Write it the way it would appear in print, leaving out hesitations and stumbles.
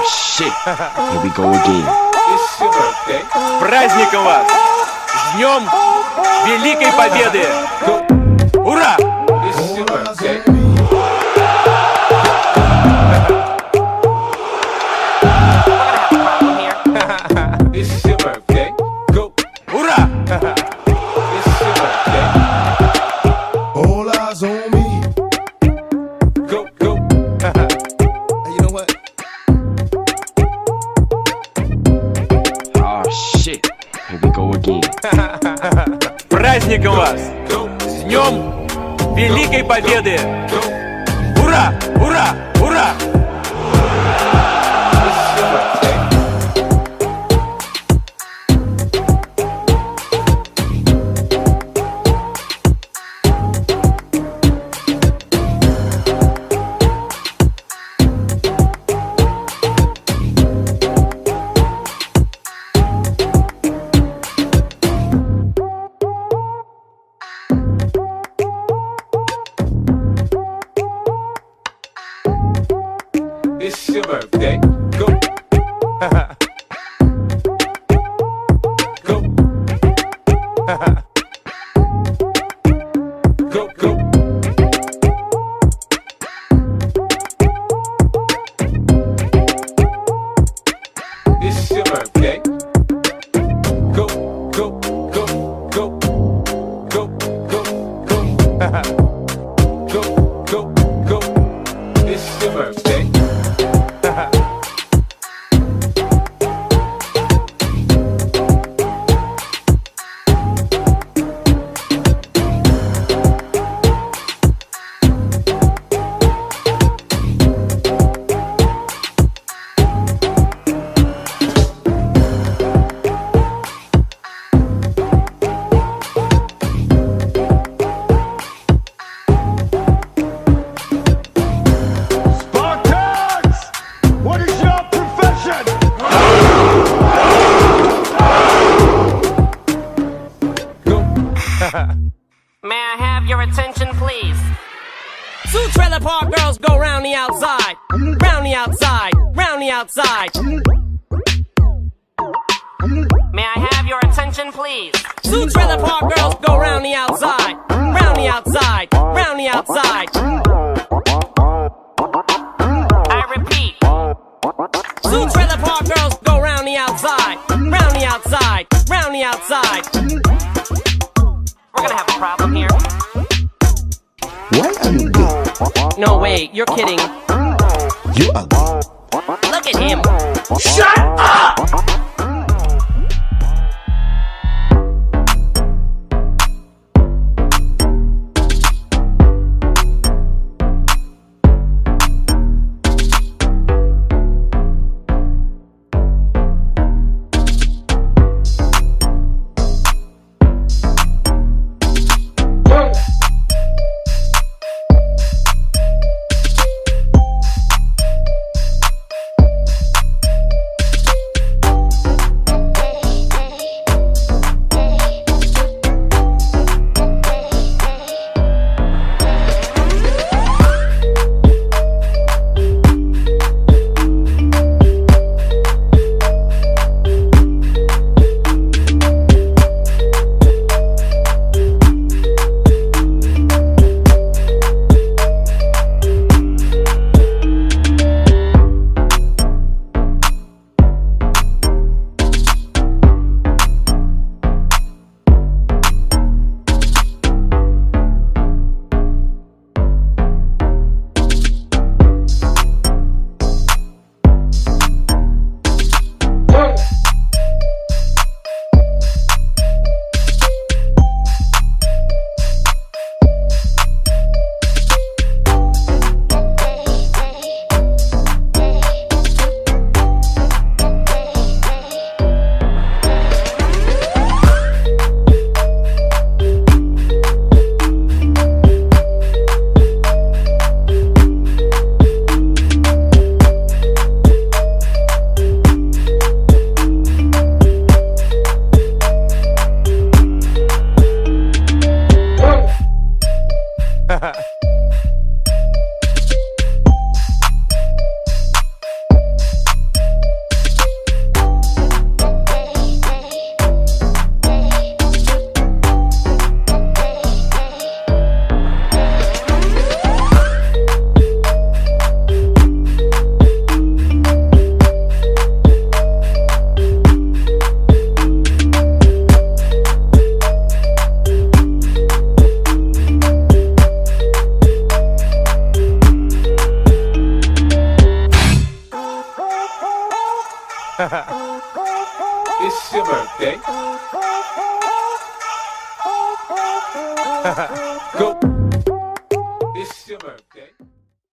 shit, here we go again. С праздником вас! С днем Великой Победы! Ура! Ура! All eyes on me. Go, go. You know what? Oh shit, here we go again. С праздником вас! С днем Великой Победы! Ура! Ура! Ура! It's your birthday. Go. Go. Go, go. It's your birthday. Go, go, go, go, go, go, go. Go, go, go. It's your birthday. May I have your attention, please? Two trailer park girls go round the outside, round the outside, round the outside. May I have your attention, please? Two trailer park girls go round the outside, round the outside, round the outside. I repeat. Two trailer park girls go round the outside, round the outside, round the outside. We're gonna have a problem here. Why are you gay? No, wait, you're kidding. You ugly. Look at him. Shut up! It's your birthday. Go.